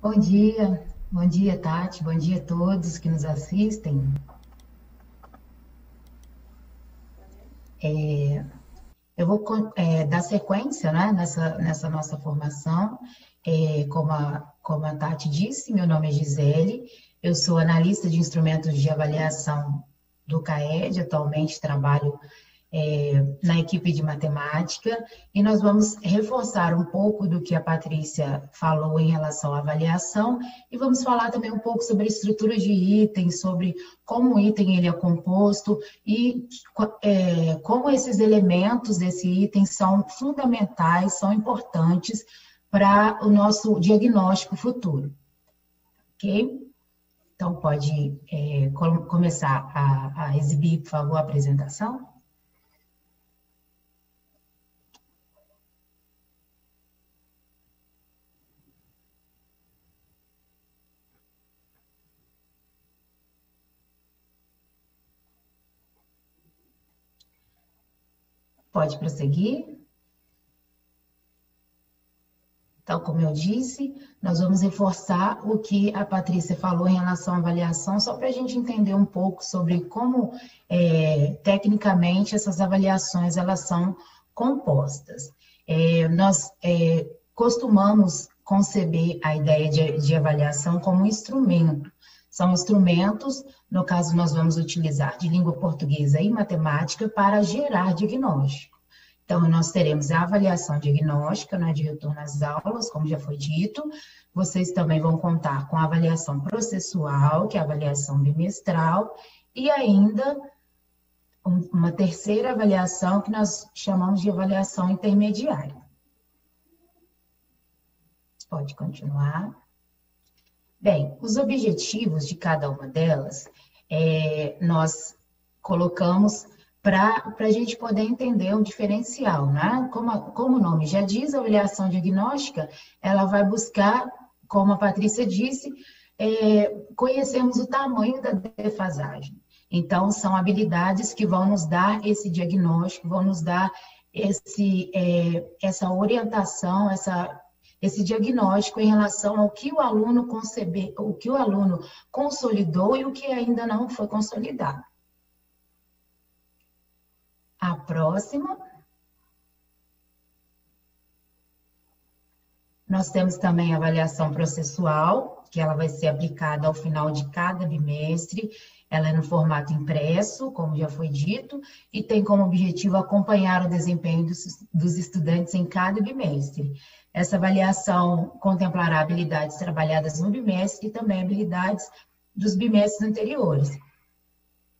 Bom dia, Tati, bom dia a todos que nos assistem. Eu vou dar sequência, né, nessa nossa formação. Como a Tati disse, meu nome é Gisele, eu sou analista de instrumentos de avaliação do CAED, atualmente trabalho na equipe de matemática, e nós vamos reforçar um pouco do que a Patrícia falou em relação à avaliação, e vamos falar também um pouco sobre a estrutura de itens, sobre como o item ele é composto, e como esses elementos desse item são fundamentais, são importantes para o nosso diagnóstico futuro, ok? Então, pode começar a exibir, por favor, a apresentação? Pode prosseguir. Então, como eu disse, nós vamos reforçar o que a Patrícia falou em relação à avaliação, só para a gente entender um pouco sobre como, tecnicamente, essas avaliações elas são compostas. Nós costumamos conceber a ideia de avaliação como um instrumento. São instrumentos, no caso, nós vamos utilizar de língua portuguesa e matemática para gerar diagnóstico. Então, nós teremos a avaliação diagnóstica, né, de retorno às aulas, como já foi dito. Vocês também vão contar com a avaliação processual, que é a avaliação bimestral, e ainda uma terceira avaliação que nós chamamos de avaliação intermediária. Pode continuar. Bem, os objetivos de cada uma delas, nós colocamos para a gente poder entender um diferencial, né? Como o nome já diz, a avaliação diagnóstica, ela vai buscar, como a Patrícia disse, conhecermos o tamanho da defasagem. Então, são habilidades que vão nos dar esse diagnóstico, vão nos dar essa orientação, esse diagnóstico em relação ao que o aluno concebeu, o que o aluno consolidou e o que ainda não foi consolidado. A próxima. Nós temos também a avaliação processual, que ela vai ser aplicada ao final de cada bimestre. Ela é no formato impresso, como já foi dito, e tem como objetivo acompanhar o desempenho dos estudantes em cada bimestre. Essa avaliação contemplará habilidades trabalhadas no bimestre e também habilidades dos bimestres anteriores.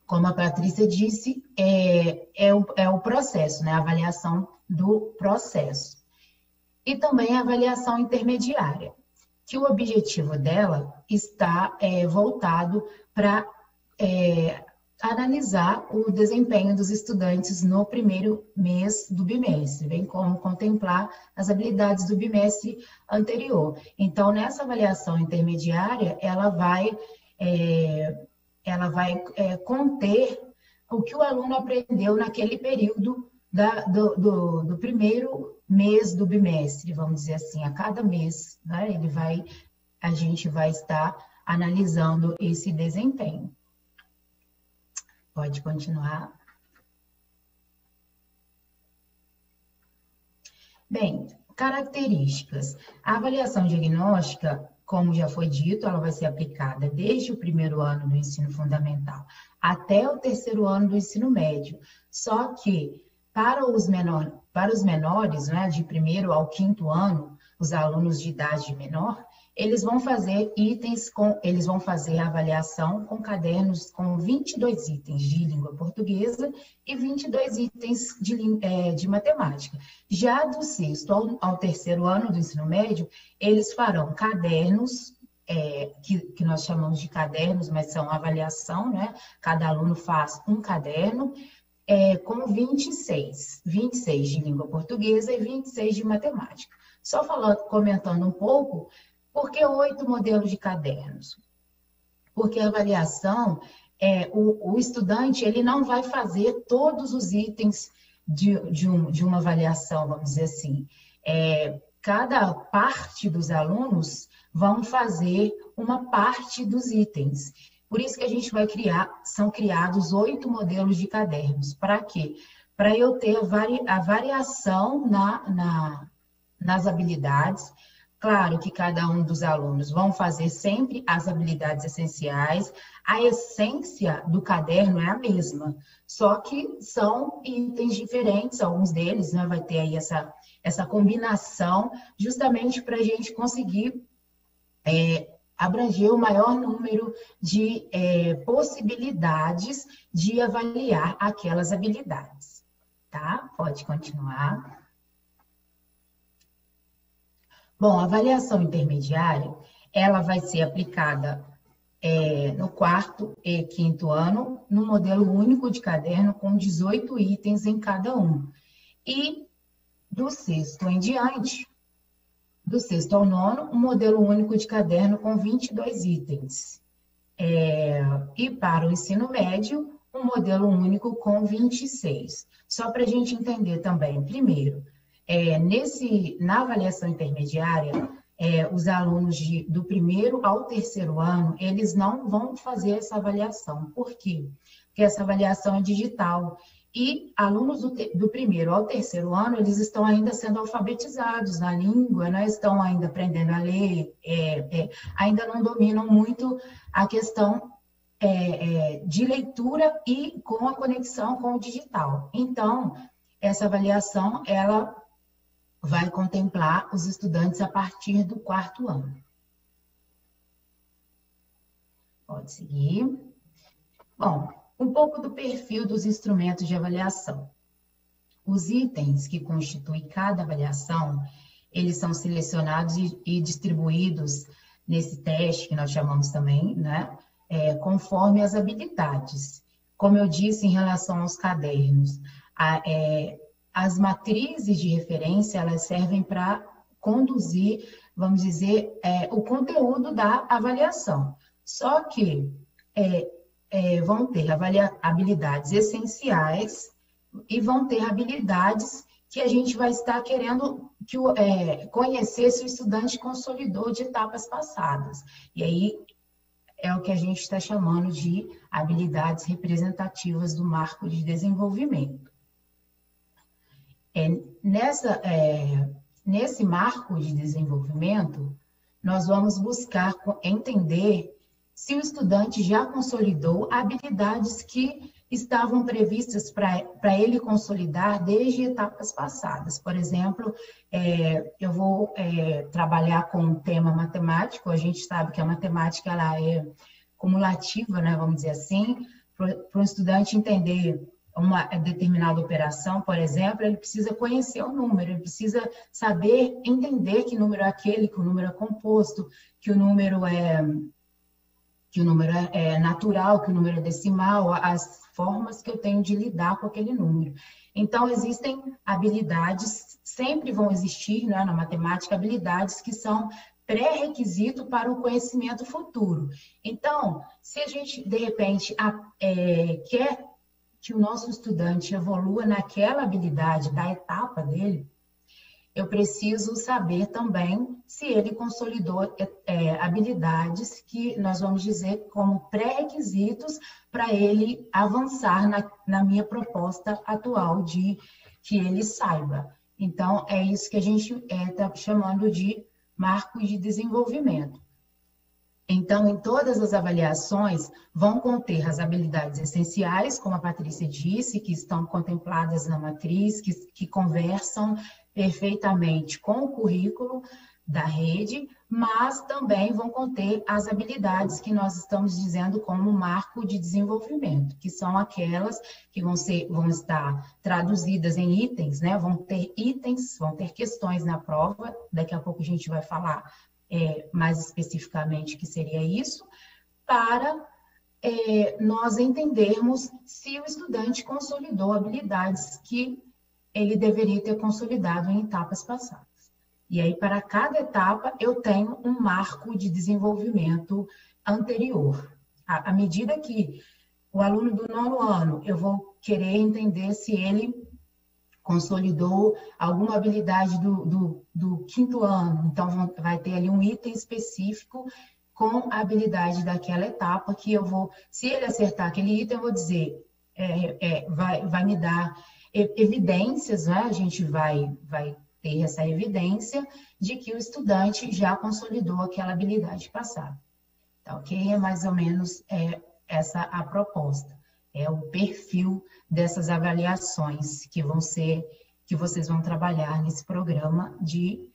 Como a Patrícia disse, é o processo, né? A avaliação do processo. E também a avaliação intermediária, que o objetivo dela está voltado para analisar o desempenho dos estudantes no primeiro mês do bimestre, bem como contemplar as habilidades do bimestre anterior. Então, nessa avaliação intermediária, ela vai conter o que o aluno aprendeu naquele período do primeiro mês do bimestre, vamos dizer assim, a cada mês, né, a gente vai estar analisando esse desempenho. Pode continuar. Bem, características. A avaliação diagnóstica, como já foi dito, ela vai ser aplicada desde o primeiro ano do ensino fundamental até o terceiro ano do ensino médio. Só que para os menores, né, de primeiro ao quinto ano, os alunos de idade menor, eles vão fazer a avaliação com cadernos com 22 itens de língua portuguesa e 22 itens de matemática. Já do sexto ao terceiro ano do ensino médio, eles farão cadernos, que nós chamamos de cadernos, mas são avaliação, né? Cada aluno faz um caderno, com 26 de língua portuguesa e 26 de matemática. Só comentando um pouco, por que 8 modelos de cadernos? Porque a avaliação, o estudante ele não vai fazer todos os itens de uma avaliação, vamos dizer assim. cada parte dos alunos vão fazer uma parte dos itens. Por isso que a gente vai são criados 8 modelos de cadernos. Para quê? Para eu ter a variação nas habilidades. Claro que cada um dos alunos vão fazer sempre as habilidades essenciais, a essência do caderno é a mesma, só que são itens diferentes, alguns deles, né, vai ter aí essa combinação, justamente para a gente conseguir abranger o maior número de possibilidades de avaliar aquelas habilidades. Tá? Pode continuar. Bom, a avaliação intermediária, ela vai ser aplicada no 4º e 5º ano, no modelo único de caderno, com 18 itens em cada um. E do 6º em diante, do 6º ao 9º, um modelo único de caderno com 22 itens. E para o ensino médio, um modelo único com 26. Só para a gente entender também, primeiro, na avaliação intermediária, os alunos do 1º ao 3º ano, eles não vão fazer essa avaliação. Por quê? Porque essa avaliação é digital. E alunos do 1º ao 3º ano, eles estão ainda sendo alfabetizados na língua, né? Estão ainda aprendendo a ler, ainda não dominam muito a questão de leitura e com a conexão com o digital. Então, essa avaliação, ela vai contemplar os estudantes a partir do 4º ano. Pode seguir. Bom, um pouco do perfil dos instrumentos de avaliação. Os itens que constituem cada avaliação, eles são selecionados e distribuídos nesse teste, que nós chamamos também, né? Conforme as habilidades. Como eu disse em relação aos cadernos, as matrizes de referência, elas servem para conduzir, vamos dizer, o conteúdo da avaliação. Só que vão ter habilidades essenciais e vão ter habilidades que a gente vai estar querendo conhecer se o estudante consolidou de etapas passadas. E aí é o que a gente está chamando de habilidades representativas do marco de desenvolvimento. Nesse marco de desenvolvimento, nós vamos buscar entender se o estudante já consolidou habilidades que estavam previstas para ele consolidar desde etapas passadas. Por exemplo, eu vou trabalhar com o tema matemático. A gente sabe que a matemática ela é cumulativa, né, vamos dizer assim. Para o estudante entender uma determinada operação, por exemplo, ele precisa conhecer o número, ele precisa saber, entender que número é aquele, que o número é composto, que o número é natural, que o número é decimal, as formas que eu tenho de lidar com aquele número. Então, existem habilidades, sempre vão existir, né, na matemática, habilidades que são pré-requisito para o conhecimento futuro. Então, se a gente, de repente, quer que o nosso estudante evolua naquela habilidade da etapa dele, eu preciso saber também se ele consolidou habilidades que nós vamos dizer como pré-requisitos para ele avançar na minha proposta atual de que ele saiba. Então, é isso que a gente está chamando de marco de desenvolvimento. Então, em todas as avaliações, vão conter as habilidades essenciais, como a Patrícia disse, que estão contempladas na matriz, que conversam perfeitamente com o currículo da rede, mas também vão conter as habilidades que nós estamos dizendo como marco de desenvolvimento, que são aquelas que vão estar traduzidas em itens, né? Vão ter itens, vão ter questões na prova, daqui a pouco a gente vai falar mais especificamente o que seria isso, para nós entendermos se o estudante consolidou habilidades que ele deveria ter consolidado em etapas passadas. E aí, para cada etapa, eu tenho um marco de desenvolvimento anterior. À medida que o aluno do 9º ano, eu vou querer entender se ele consolidou alguma habilidade do quinto ano, então vai ter ali um item específico com a habilidade daquela etapa que eu vou, se ele acertar aquele item, eu vou dizer, vai me dar evidências, né? A gente vai ter essa evidência de que o estudante já consolidou aquela habilidade passada. Tá, ok? É mais ou menos essa a proposta. É o perfil dessas avaliações que vocês vão trabalhar nesse programa de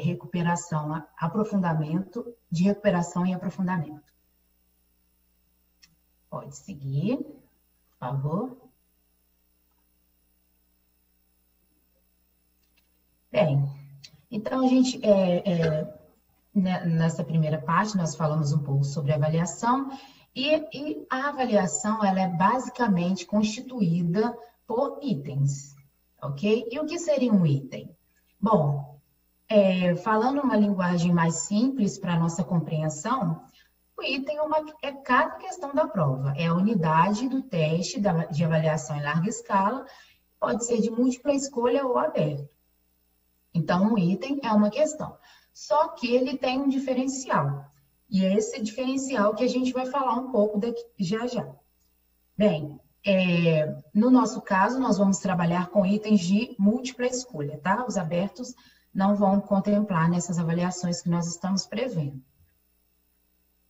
recuperação, aprofundamento, de recuperação e aprofundamento. Pode seguir, por favor. Bem, então a gente, nessa primeira parte, nós falamos um pouco sobre avaliação, e a avaliação, ela é basicamente constituída por itens, ok? E o que seria um item? Bom, falando uma linguagem mais simples para a nossa compreensão, o item é cada questão da prova, é a unidade do teste de avaliação em larga escala, pode ser de múltipla escolha ou aberto. Então, um item é uma questão, só que ele tem um diferencial, e é esse diferencial que a gente vai falar um pouco daqui, já já. Bem, no nosso caso, nós vamos trabalhar com itens de múltipla escolha, tá? Os abertos não vão contemplar nessas avaliações que nós estamos prevendo.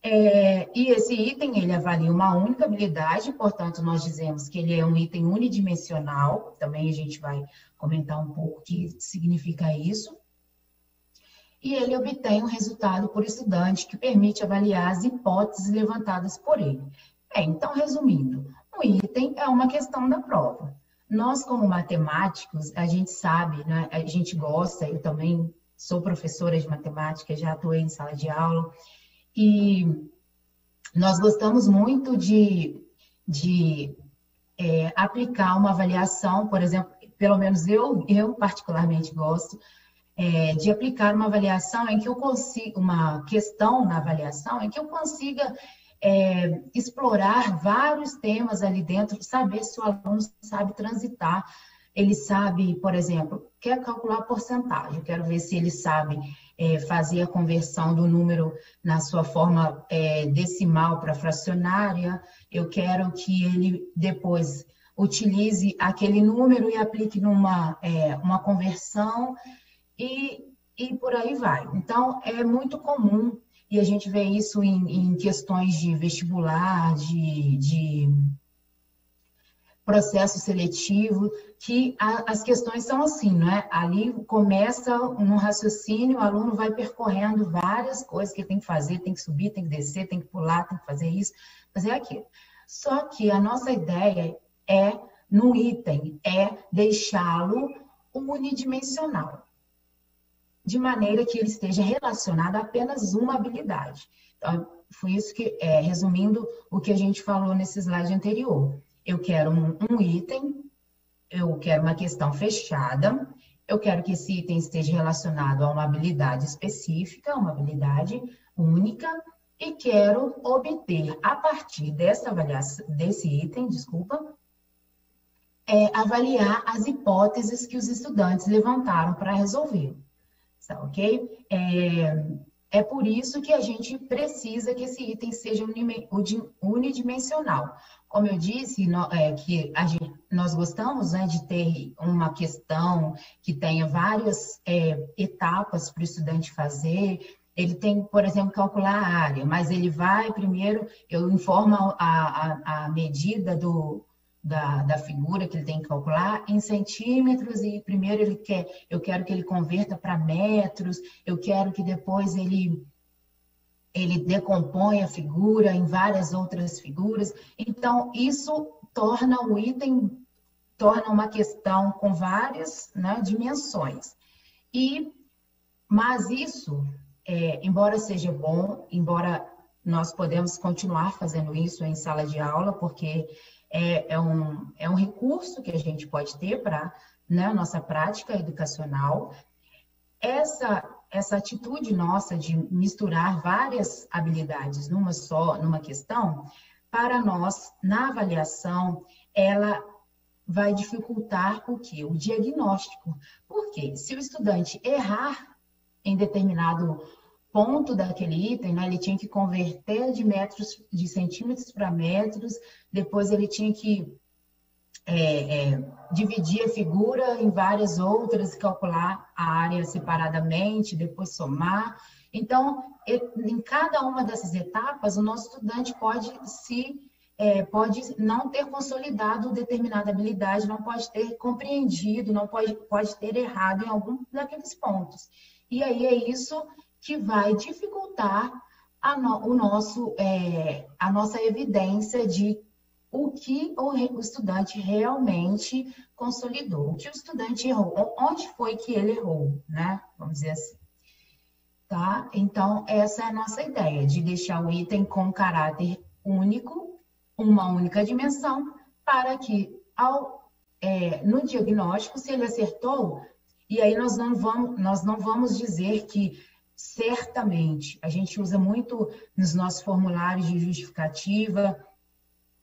E esse item, ele avalia uma única habilidade, portanto, nós dizemos que ele é um item unidimensional, também a gente vai comentar um pouco o que significa isso. E ele obtém um resultado por estudante que permite avaliar as hipóteses levantadas por ele. Então, resumindo, um item é uma questão da prova. Nós, como matemáticos, a gente sabe, né, a gente gosta, eu também sou professora de matemática, já atuei em sala de aula, e nós gostamos muito de aplicar uma avaliação, por exemplo, pelo menos eu particularmente gosto, de aplicar uma avaliação em que eu consiga, uma questão na avaliação em que eu consiga explorar vários temas ali dentro, saber se o aluno sabe transitar, ele sabe, por exemplo, quer calcular porcentagem, eu quero ver se ele sabe fazer a conversão do número na sua forma decimal para fracionária, eu quero que ele depois utilize aquele número e aplique numa uma conversão, e por aí vai. Então, é muito comum, e a gente vê isso em questões de vestibular, de processo seletivo, que as questões são assim, não é? Ali começa um raciocínio, o aluno vai percorrendo várias coisas que ele tem que fazer, tem que subir, tem que descer, tem que pular, tem que fazer isso, fazer aquilo. Só que a nossa ideia no item, deixá-lo unidimensional, de maneira que ele esteja relacionado a apenas uma habilidade. Então, foi isso que, resumindo o que a gente falou nesse slide anterior. Eu quero um item, eu quero uma questão fechada, eu quero que esse item esteja relacionado a uma habilidade específica, uma habilidade única, e quero obter, a partir dessa avaliação, desse item, avaliar as hipóteses que os estudantes levantaram para resolver. Tá, ok? É por isso que a gente precisa que esse item seja unidimensional. Como eu disse, nós gostamos, né, de ter uma questão que tenha várias etapas para o estudante fazer. Ele tem, por exemplo, calcular a área, mas ele vai primeiro, eu informo a medida da figura que ele tem que calcular em centímetros, e primeiro eu quero que ele converta para metros, eu quero que depois ele decomponha a figura em várias outras figuras. Então, isso torna o item, torna uma questão com várias, né, dimensões. Mas isso, embora seja bom, embora nós podemos continuar fazendo isso em sala de aula, porque é um recurso que a gente pode ter para, né, a nossa prática educacional. Essa atitude nossa de misturar várias habilidades numa questão, para nós, na avaliação, ela vai dificultar o quê? O diagnóstico. Por quê? Se o estudante errar em determinado ponto daquele item, né, ele tinha que converter de centímetros para metros, depois ele tinha que dividir a figura em várias outras, calcular a área separadamente, depois somar. Então, em cada uma dessas etapas, o nosso estudante pode não ter consolidado determinada habilidade, não pode ter compreendido, não pode ter errado em algum daqueles pontos. E aí é isso que vai dificultar a nossa evidência de o que o estudante realmente consolidou, o que o estudante errou, onde foi que ele errou, né? Vamos dizer assim. Tá? Então, essa é a nossa ideia, de deixar o item com caráter único, uma única dimensão, para que no diagnóstico, se ele acertou, e aí nós não vamos dizer que certamente, a gente usa muito nos nossos formulários de justificativa,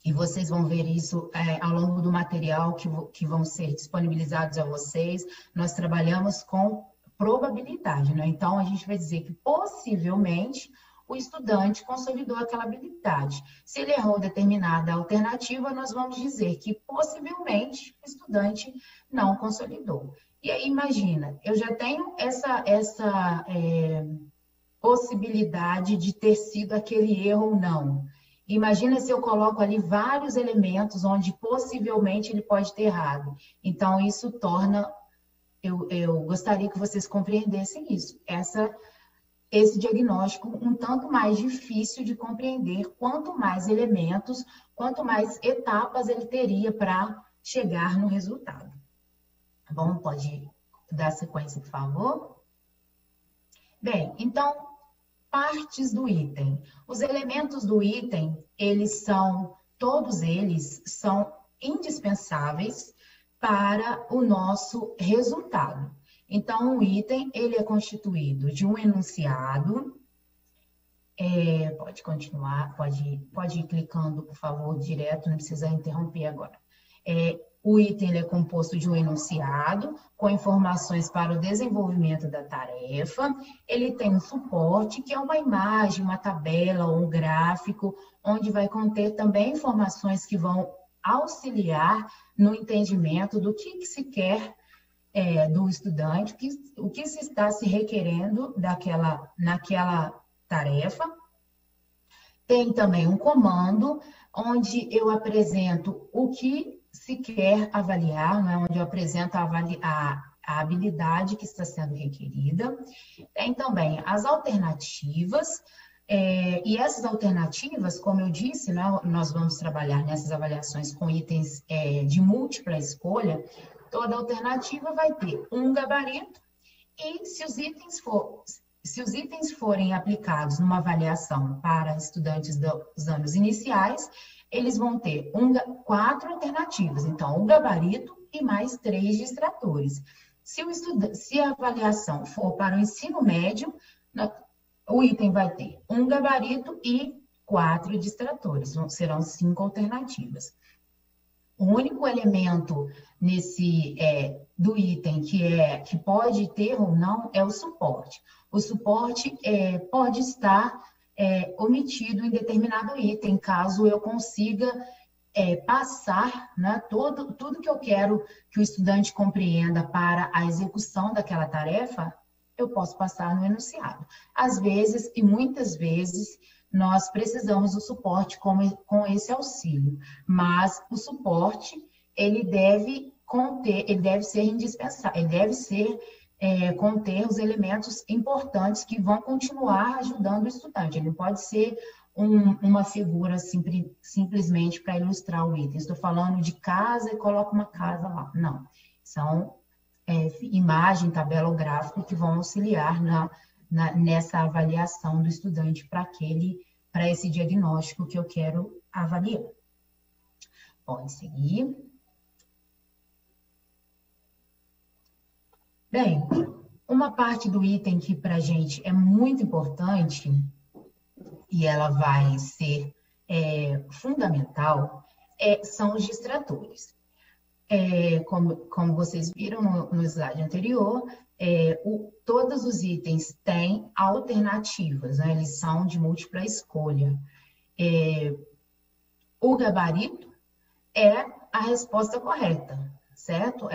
e vocês vão ver isso ao longo do material que vão ser disponibilizados a vocês. Nós trabalhamos com probabilidade, né? Então, a gente vai dizer que possivelmente o estudante consolidou aquela habilidade. Se ele errou determinada alternativa, nós vamos dizer que possivelmente o estudante não consolidou. E aí, imagina, eu já tenho essa possibilidade de ter sido aquele erro ou não. Imagina se eu coloco ali vários elementos onde possivelmente ele pode ter errado. Então, isso torna... Eu gostaria que vocês compreendessem isso. Esse diagnóstico um tanto mais difícil de compreender, quanto mais elementos, quanto mais etapas ele teria para chegar no resultado. Tá bom? Pode dar sequência, por favor? Bem, então, partes do item. Os elementos do item, todos eles são indispensáveis para o nosso resultado. Então, o item, ele é constituído de um enunciado. Pode continuar, pode ir clicando, por favor, direto, não precisa interromper agora. O item ele é composto de um enunciado, com informações para o desenvolvimento da tarefa. Ele tem um suporte, que é uma imagem, uma tabela ou um gráfico, onde vai conter também informações que vão auxiliar no entendimento do que se quer do estudante, o que se está se requerendo naquela tarefa. Tem também um comando, onde eu apresento o que se quer avaliar, né? Onde eu apresento a habilidade que está sendo requerida. Tem também as alternativas, e essas alternativas, como eu disse, né, nós vamos trabalhar nessas avaliações com itens de múltipla escolha. Toda alternativa vai ter um gabarito, e se os itens forem aplicados numa avaliação para estudantes dos anos iniciais, eles vão ter 4 alternativas. Então, um gabarito e mais 3 distratores. Se a avaliação for para o ensino médio, o item vai ter um gabarito e 4 distratores. Serão 5 alternativas. O único elemento do item que pode ter ou não é o suporte. O suporte pode estar omitido em determinado item, caso eu consiga passar, né, tudo que eu quero que o estudante compreenda para a execução daquela tarefa, eu posso passar no enunciado. Às vezes, e muitas vezes, nós precisamos do suporte com esse auxílio, mas o suporte, ele deve ser indispensável, ele deve conter os elementos importantes que vão continuar ajudando o estudante. Ele não pode ser uma figura simplesmente para ilustrar o item. Estou falando de casa e coloco uma casa lá. Não, são imagem, tabela ou gráfico que vão auxiliar nessa avaliação do estudante para esse diagnóstico que eu quero avaliar. Pode seguir. Bem, uma parte do item que para a gente é muito importante e ela vai ser fundamental são os distratores. como vocês viram no slide anterior, todos os itens têm alternativas, né? Eles são de múltipla escolha. O gabarito é a resposta correta, certo?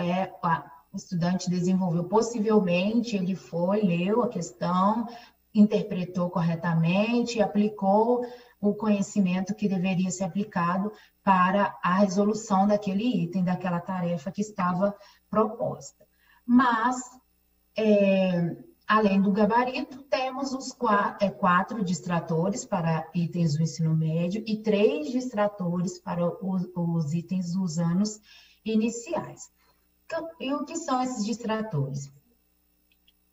O estudante desenvolveu, possivelmente ele foi, leu a questão, interpretou corretamente, aplicou o conhecimento que deveria ser aplicado para a resolução daquele item, daquela tarefa que estava proposta. Mas, além do gabarito, temos os 4 distratores para itens do ensino médio e 3 distratores para os itens dos anos iniciais. E o que são esses distratores?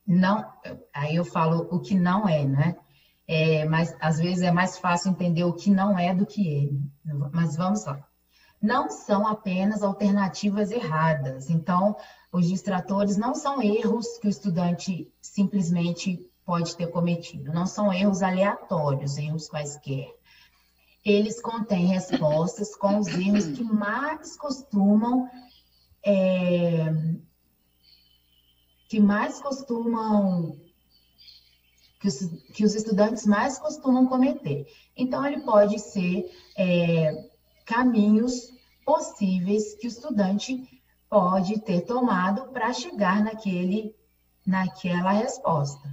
Não, aí eu falo o que não é, né? Mas às vezes é mais fácil entender o que não é do que é. Mas vamos lá. Não são apenas alternativas erradas. Então, os distratores não são erros que o estudante simplesmente pode ter cometido. Não são erros aleatórios, erros quaisquer. Eles contêm respostas com os erros que mais costumam que os estudantes mais costumam cometer. Então, ele pode ser caminhos possíveis que o estudante pode ter tomado para chegar naquela resposta.